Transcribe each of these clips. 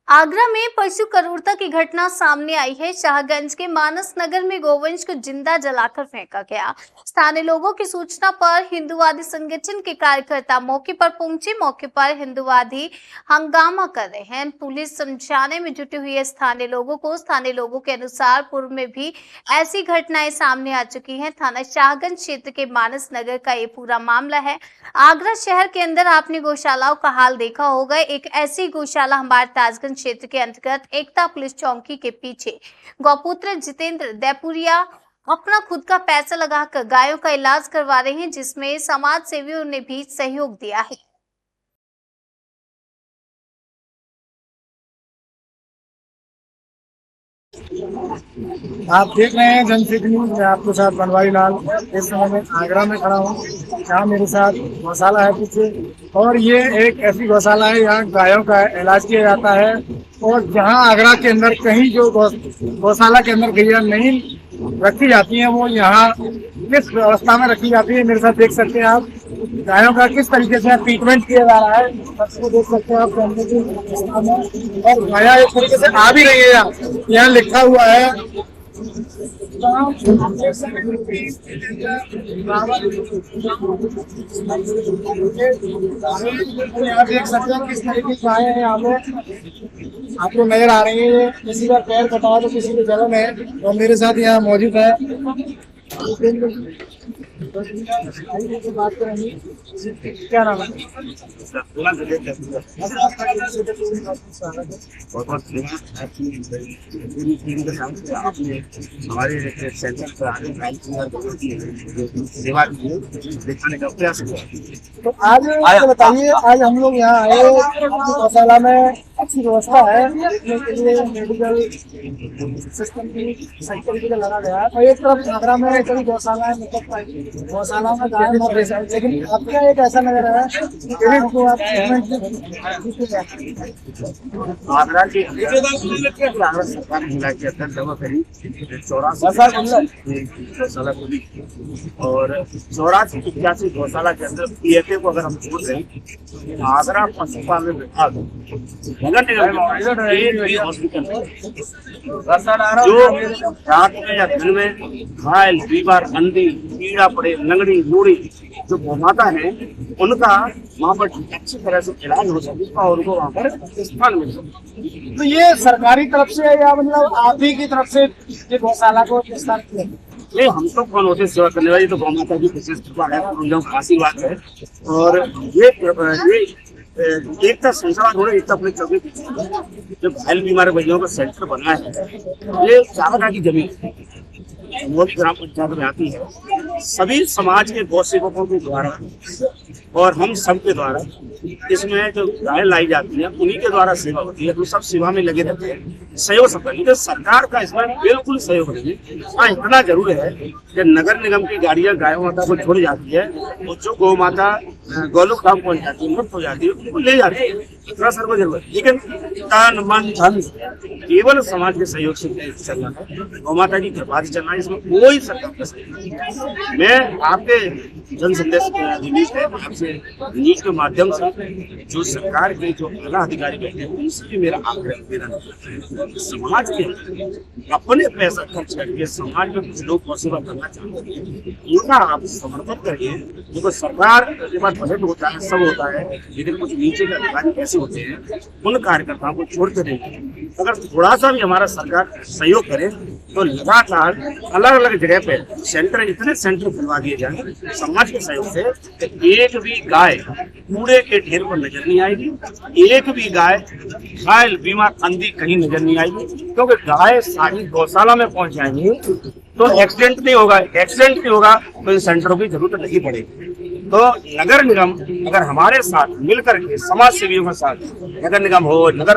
आगरा में पशु क्रूरता की घटना सामने आई है। शाहगंज के मानस नगर में गोवंश को जिंदा जलाकर फेंका गया। स्थानीय लोगों की सूचना पर हिंदुवादी संगठन के कार्यकर्ता मौके पर पहुंचे। मौके पर हिंदुवादी हंगामा कर रहे हैं। पुलिस समझाने में जुटी हुई है स्थानीय लोगों को। स्थानीय लोगों के अनुसार पूर्व में भी ऐसी घटनाएं सामने आ चुकी हैं। थाना शाहगंज क्षेत्र के मानस नगर का ये पूरा मामला है। आगरा शहर के अंदर आपने गौशालाओं का हाल देखा होगा। एक ऐसी गौशाला हमारे ताजगंज क्षेत्र के अंतर्गत एकता पुलिस चौकी के पीछे गौपुत्र जितेंद्र देपुरिया अपना खुद का पैसा लगाकर गायों का इलाज करवा रहे हैं, जिसमें समाज सेवियों ने भी सहयोग दिया है। आप देख रहे हैं जनसिटी न्यूज। मैं आपके साथ बनवारी लाल इस समय में आगरा में खड़ा हूँ। यहाँ मेरे साथ गौशाला है पीछे, और ये एक ऐसी गौशाला है यहाँ गायों का इलाज किया जाता है। और जहाँ आगरा के अंदर कहीं जो गौशाला के अंदर गैया नहीं रखी जाती हैं, वो यहाँ किस व्यवस्था में रखी जाती है मेरे साथ देख सकते हैं आप। गायों का किस तरीके से ट्रीटमेंट किया जा रहा है सबको देख सकते हैं आप। और गाया एक तरीके से आ भी रही है, यहाँ लिखा हुआ है यहाँ देख सकते हैं किस तरीके की गाय है। यहाँ पे आपको नजर आ रही है, किसी का पैर कटा है तो किसी को जलन है। और मेरे साथ यहाँ मौजूद है बात करेंगे। क्या नाम है? हमारे सेंटर पर आने सेवा दिखाने का प्रयास किया। तो आज बताइए, आज हम लोग यहाँ आए गौशाला में अच्छी व्यवस्था है देखने के लिए, मेडिकल सिस्टम की सही तरीके से लगा गया है। और एक तरफ आगरा में कई गौशाला है, गौशाला में गाय मर रही है, लेकिन आपका एक ऐसा नजर है तो आप आगरा की आगरा सरकार जिला के अंदर जमा करी 84 गौशाला खुली, और 84-85 गौशाला के अंदर पीएफए को अगर हम छोड़ दें, आगरा पशुपालन विभाग नगर निगम हॉस्पिटल जो रात में या दिन में घायल, बीमार, अंधी, कीड़ा पड़े, लंगड़ी, लूड़ी जो गौमाता है, उनका वहाँ पर अच्छी तरह से इलाज हो सके और उनको वहाँ पर स्थान मिल सके। तो ये सरकारी तरफ से या मतलब आप ही की तरफ से ये गौशाला को विस्तार किया? नहीं, हम तो कौन होते सेवा करने वाली, तो गौमाता की विशेष कृपा है, उनका आशीर्वाद है। और ये एकता संसार हो एकता अपने चौकी जो घायल बीमार बच्चों का सेंटर बना है, ये चावला की जमीन ग्राम पंचायत में आती है। सभी समाज के गौ सेवकों के द्वारा और हम सब के द्वारा इसमें जो गाय लाई जाती है उन्हीं के द्वारा सेवा होती है। तो सब सेवा में लगे रहते हैं, सहयोग सब करेंगे। सरकार का इसमें बिल्कुल सहयोग नहीं है। हाँ, इतना जरूर है कि नगर निगम की गाड़ियां गाय माता को छोड़ जाती है, और जो गौ माता गौलोक धाम पहुंच जाती है, मुक्त हो जाती है, उनको ले जाती है, इतना सर्व जरूर। लेकिन तन मन धन केवल समाज के सहयोग से चल रहा है, गौ माता की कृपा से चल रहा है, इसमें कोई सरकार का सहयोग। मैं आपके जन संदेश आपसे न्यूज के माध्यम से जो सरकार के जो आला अधिकारी बैठे हैं उनसे भी मेरा आग्रह मेरा समाज के अपने पैसा खर्च करके समाज में कुछ लोग सेवा करना चाहते हैं, उनका आप समर्थन करिए। देखो, सरकार के पास बजट होता है, सब होता है, लेकिन कुछ नीचे के अधिकारी कैसे होते हैं, उन कार्यकर्ताओं को छोड़ते नहीं। अगर थोड़ा सा भी हमारा सरकार सहयोग करे तो लगातार अलग अलग जगह पे सेंटर, इतने सेंटर खुलवा दिए जाए समाज के सहयोग से, एक भी गाय कूड़े के ढेर पर नजर नहीं आएगी, एक भी गाय घायल, बीमार, अंधी कहीं नजर नहीं आएगी। क्योंकि गाय सारी गौशाला में पहुंच जाएंगी तो एक्सीडेंट नहीं होगा, तो इन सेंटरों की जरूरत नहीं पड़ेगी। तो नगर निगम अगर हमारे साथ मिलकर के समाज सेवियों के साथ, नगर निगम हो, नगर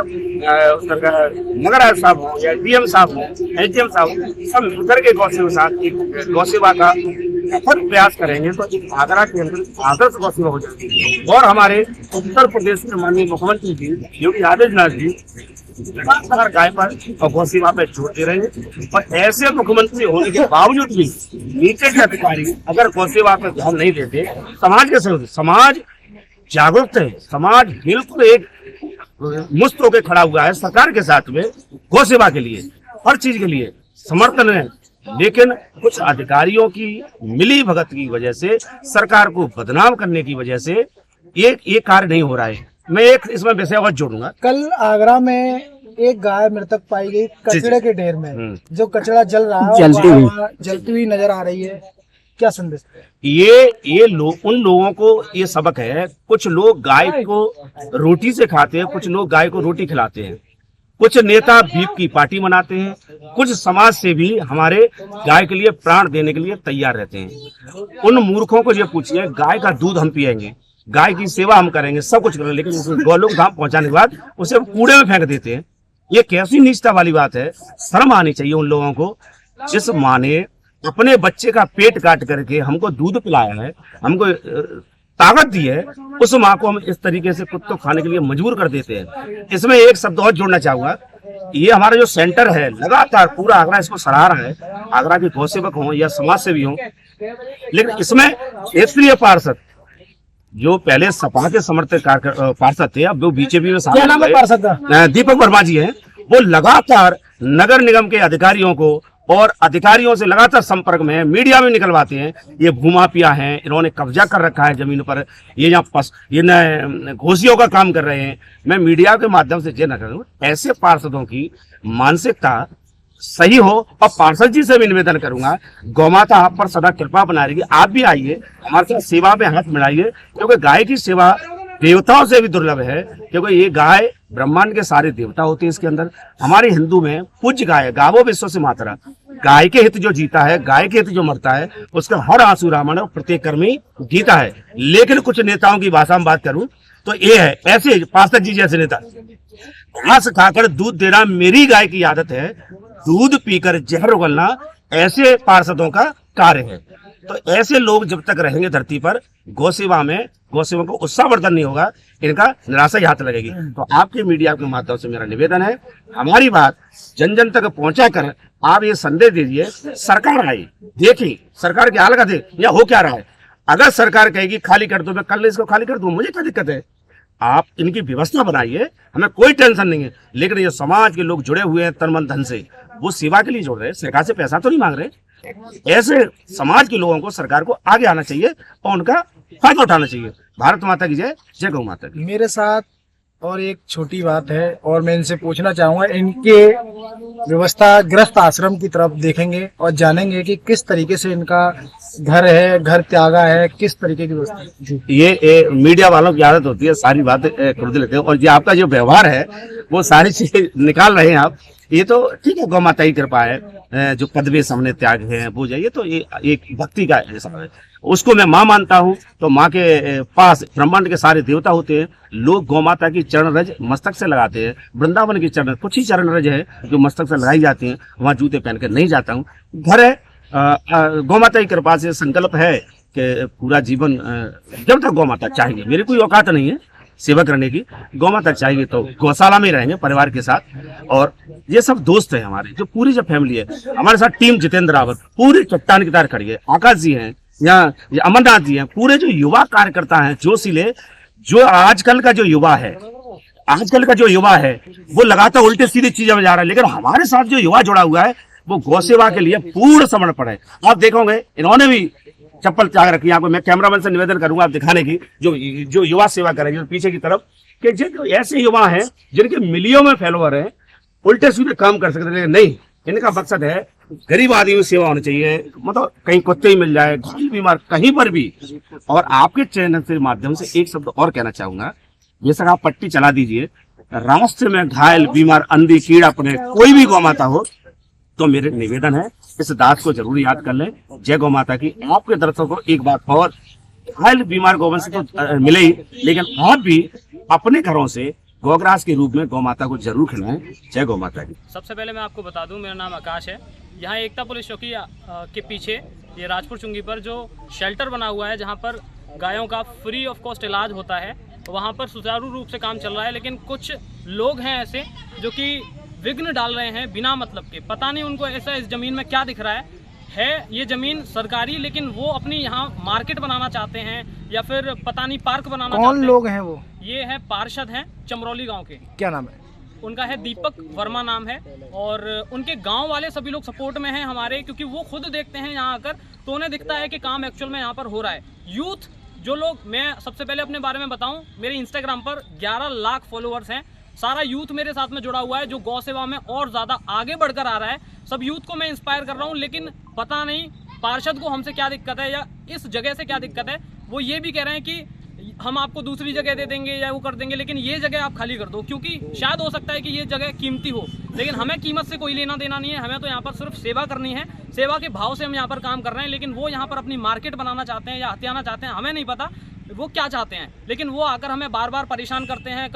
आयुक्त साहब हो या डीएम साहब हो, एसडीएम साहब हो, सब मिलकर के गौ साथ एक गौ सेवा का प्रयास करेंगे तो एक आगरा के अंदर आदर्श गौ सेवा हो जाएगी। और हमारे उत्तर प्रदेश के माननीय मुख्यमंत्री जी योगी आदित्यनाथ जी लगातार गाय पर और गौ सेवा पे जोर दे रहे हैं। और ऐसे मुख्यमंत्री होने के बावजूद भी नीचे के अधिकारी अगर गौ सेवा पर ध्यान नहीं देते, समाज के सहयोग, समाज जागरूक है, समाज बिल्कुल एक मुस्त होकर खड़ा हुआ है सरकार के साथ में, गौ सेवा के लिए, हर चीज के लिए समर्थन है। लेकिन कुछ अधिकारियों की मिली भगत की वजह से, सरकार को बदनाम करने की वजह से ये कार्य नहीं हो रहा है। मैं एक इसमें विषय और जोड़ूंगा। कल आगरा में एक गाय मृतक पाई गई कचड़े के ढेर में, जो कचड़ा जल रहा है, जलती हुई नजर आ रही है, क्या संदेश? ये लोग, उन लोगों को ये सबक है। कुछ लोग गाय को रोटी से खाते हैं, कुछ लोग गाय को रोटी खिलाते हैं, कुछ नेता बीफ की पार्टी मनाते हैं, कुछ समाज से भी हमारे गाय के लिए प्राण देने के लिए तैयार रहते हैं। उन मूर्खों को ये पूछिए, गाय का दूध हम पिएंगे, गाय की सेवा हम करेंगे, सब कुछ करेंगे, लेकिन उसे गौलोक धाम पहुंचाने के बाद उसे कूड़े में फेंक देते हैं। ये कैसी नीचता वाली बात है। शर्म आनी चाहिए उन लोगों को। जिस माँ ने अपने बच्चे का पेट काट करके हमको दूध पिलाया है, हमको ताकत दी है, उस माँ को हम इस तरीके से कुत्तों खाने के लिए मजबूर कर देते हैं। इसमें एक शब्द और जोड़ना चाहूंगा, ये हमारा जो सेंटर है, लगातार पूरा आगरा इसको सराह रहा है, आगरा के गौ सेवक हों या समाज सेवी हों, लेकिन इसमें क्षेत्रीय पार्षद जो पहले सपा के समर्थक पार्षद थे, अब वो बीजेपी में शामिल दीपक वर्मा जी हैं, वो लगातार नगर निगम के अधिकारियों को और अधिकारियों से लगातार संपर्क में है, मीडिया में निकलवाते हैं ये भूमाफिया हैं, इन्होंने कब्जा कर रखा है जमीन पर, ये यहाँ घोषियों का काम कर रहे हैं। मैं मीडिया के माध्यम से ये न करूँ, ऐसे पार्षदों की मानसिकता सही हो। और पार्षद जी से भी निवेदन करूंगा, गौमाता आप पर सदा कृपा बना रहेगी, आप भी आइए हमारे साथ सेवा में हाथ मिलाइए, क्योंकि गाय की सेवा देवताओं से भी दुर्लभ है, क्योंकि ये गाय ब्रह्मांड के सारे देवता होते हैं इसके अंदर। हमारे हिंदू में पूज्य गाय, गावो विश्व से मातरा, गाय के हित जो जीता है, गाय के हित जो मरता है, उसका हर आंसू रामण और प्रत्येक कर्मी जीता है। लेकिन कुछ नेताओं की भाषा में बात करूं तो ये है, ऐसे पार्षद जी जैसे नेता घास खाकर दूध देना मेरी गाय की आदत है, दूध पीकर जहर उगलना ऐसे पार्षदों का कार्य है। तो ऐसे लोग जब तक रहेंगे धरती पर, गौ सेवा में गौ सेवा को उत्साहवर्धन नहीं होगा, इनका निराशा ही हाथ लगेगी। तो आपके मीडिया के माध्यम से मेरा निवेदन है, हमारी बात जन जन तक पहुंचा कर आप ये संदेश दीजिए, सरकार आई देखी, सरकार की हाल का दे या हो क्या रहा है। अगर सरकार कहेगी खाली कर दो, मैं कल इसको खाली कर दूं, मुझे क्या दिक्कत है। आप इनकी व्यवस्था बनाइए, हमें कोई टेंशन नहीं है। लेकिन ये समाज के लोग जुड़े हुए हैं तन मन धन से, वो सेवा के लिए जुड़ रहे हैं, सरकार से पैसा तो नहीं मांग रहे। ऐसे समाज के लोगों को सरकार को आगे आना चाहिए और उनका फायदा उठाना चाहिए। भारत माता की जय, जय गौ माता की। मेरे साथ और एक छोटी बात है, और मैं इनसे पूछना चाहूंगा, इनके व्यवस्था ग्रस्त आश्रम की तरफ देखेंगे और जानेंगे कि किस तरीके से इनका घर है, घर त्यागा है, किस तरीके की व्यवस्था। ये मीडिया वालों की आदत होती है, सारी बातें खुद लेते हैं, और ये आपका जो व्यवहार है वो सारी चीजें निकाल रहे हैं आप। ये तो ठीक है, गौ माता की कृपा है, जो पदवे सामने त्याग है वो जाइए, तो ये एक भक्ति का है, उसको मैं माँ मानता हूँ। तो माँ के पास ब्रह्मांड के सारे देवता होते हैं, लोग गौ माता की चरण रज मस्तक से लगाते हैं। वृंदावन की चरण, कुछ ही चरण रज है जो मस्तक से लगाई जाती हैं, वहाँ जूते पहन कर नहीं जाता हूँ। घर है, गौ माता की कृपा से संकल्प है कि पूरा जीवन जब तक गौ माता चाहिए, मेरी कोई औकात नहीं है सेवा करने की, गौ माता चाहिए तो गौशाला में रहेंगे परिवार के साथ। और ये सब दोस्त हैं हमारे, जो पूरी जो फैमिली है हमारे साथ, टीम जितेंद्र रावत पूरी चट्टान की तरह खड़ी है, आकाश जी हैं यहाँ, अमरनाथ जी हैं, पूरे जो युवा कार्यकर्ता हैं जोशीले, जो आजकल का जो युवा है, आजकल का जो युवा है वो लगातार उल्टे सीधे चीजों में जा रहा है। लेकिन हमारे साथ जो युवा जुड़ा हुआ है वो गौ सेवा के लिए पूर्ण समर्पण है। आप देखोगे इन्होंने भी चप्पल त्याग रखी है। आपको मैं कैमरामैन से निवेदन करूंगा आप दिखाने की, जो युवा सेवा करेंगे पीछे की तरफ, कि जो ऐसे युवा हैं जिनके मिलियों में फॉलोअर हैं, उल्टे सीधे काम कर सकते हैं, लेकिन नहीं, इनका मकसद है गरीब आदमी में सेवा होनी चाहिए। मतलब कहीं कुत्ते ही मिल जाए, बीमार कहीं पर भी। और आपके चैनल के माध्यम से एक शब्द और कहना चाहूंगा, जैसा आप पट्टी चला दीजिए, रास्ते में घायल, बीमार, अंधी, कीड़ा पड़े, कोई भी गौ माता हो, तो मेरे निवेदन है इस दास को जरूर याद कर लें। जय गौ माता की। आपके दर्शकों को एक बात और, घायल बीमार गौवंश तो मिले ही, लेकिन आप भी अपने घरों से गौग्रास के रूप में गौ माता को जरूर खिलाएं। जय गौ माता की। सबसे पहले मैं आपको बता दूं, मेरा नाम आकाश है। यहाँ एकता पुलिस चौकी के पीछे ये राजपुर चुंगी पर जो शेल्टर बना हुआ है, जहाँ पर गायों का फ्री ऑफ कॉस्ट इलाज होता है, वहाँ पर सुचारू रूप से काम चल रहा है। लेकिन कुछ लोग हैं ऐसे जो कि विघ्न डाल रहे हैं बिना मतलब के। पता नहीं उनको ऐसा इस ज़मीन में क्या दिख रहा है है ये ज़मीन सरकारी, लेकिन वो अपनी यहाँ मार्केट बनाना चाहते हैं या फिर पता नहीं पार्क बनाना चाहते हैं। कौन लोग हैं वो? ये है पार्षद हैं चमरौली गांव के, क्या नाम है? उनका है दीपक वर्मा नाम है, और उनके गांव वाले सभी लोग सपोर्ट में हैं हमारे, क्योंकि वो खुद देखते हैं यहाँ आकर तो उन्हें दिखता है कि काम एक्चुअल में यहाँ पर हो रहा है। यूथ जो लोग, मैं सबसे पहले अपने बारे में बताऊं, मेरे इंस्टाग्राम पर 11 लाख फॉलोअर्स हैं। सारा यूथ मेरे साथ में जुड़ा हुआ है जो गौ सेवा में और ज़्यादा आगे बढ़कर आ रहा है। सब यूथ को मैं इंस्पायर कर रहा हूँ, लेकिन पता नहीं पार्षद को हमसे क्या दिक्कत है या इस जगह से क्या दिक्कत है। वो ये भी कह रहे हैं कि हम आपको दूसरी जगह दे देंगे या वो कर देंगे, लेकिन ये जगह आप खाली कर दो, क्योंकि शायद हो सकता है कि ये जगह कीमती हो, लेकिन हमें कीमत से कोई लेना देना नहीं है। हमें तो यहाँ पर सिर्फ सेवा करनी है, सेवा के भाव से हम यहाँ पर काम कर रहे हैं। लेकिन वो यहाँ पर अपनी मार्केट बनाना चाहते हैं या हथियाना चाहते हैं, हमें नहीं पता वो क्या चाहते हैं। लेकिन वो आकर हमें बार बार परेशान करते हैं,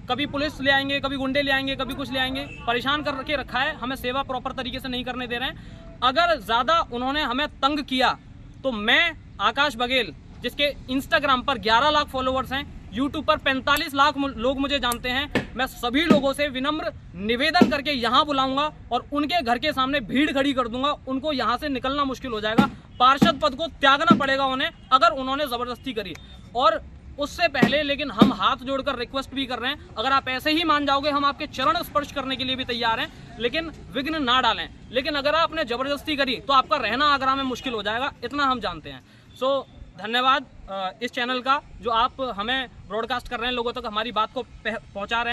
कभी पुलिस ले आएंगे, कभी गुंडे ले आएंगे, कभी कुछ ले आएंगे, परेशान करके रखा है। हमें सेवा प्रॉपर तरीके से नहीं करने दे रहे हैं। अगर ज़्यादा उन्होंने हमें तंग किया तो मैं आकाश बघेल, जिसके इंस्टाग्राम पर 11 लाख फॉलोअर्स हैं, यूट्यूब पर 45 लाख लोग मुझे जानते हैं, मैं सभी लोगों से विनम्र निवेदन करके यहाँ बुलाऊंगा और उनके घर के सामने भीड़ खड़ी कर दूंगा। उनको यहाँ से निकलना मुश्किल हो जाएगा। पार्षद पद को त्यागना पड़ेगा उन्हें अगर उन्होंने ज़बरदस्ती करी। और उससे पहले लेकिन हम हाथ जोड़कर रिक्वेस्ट भी कर रहे हैं, अगर आप ऐसे ही मान जाओगे हम आपके चरण स्पर्श करने के लिए भी तैयार हैं, लेकिन विघ्न ना डालें। लेकिन अगर आपने ज़बरदस्ती करी तो आपका रहना आगरा में मुश्किल हो जाएगा, इतना हम जानते हैं। सो धन्यवाद इस चैनल का जो आप हमें ब्रॉडकास्ट कर रहे हैं, लोगों तक हमारी बात को पहुंचा रहे हैं।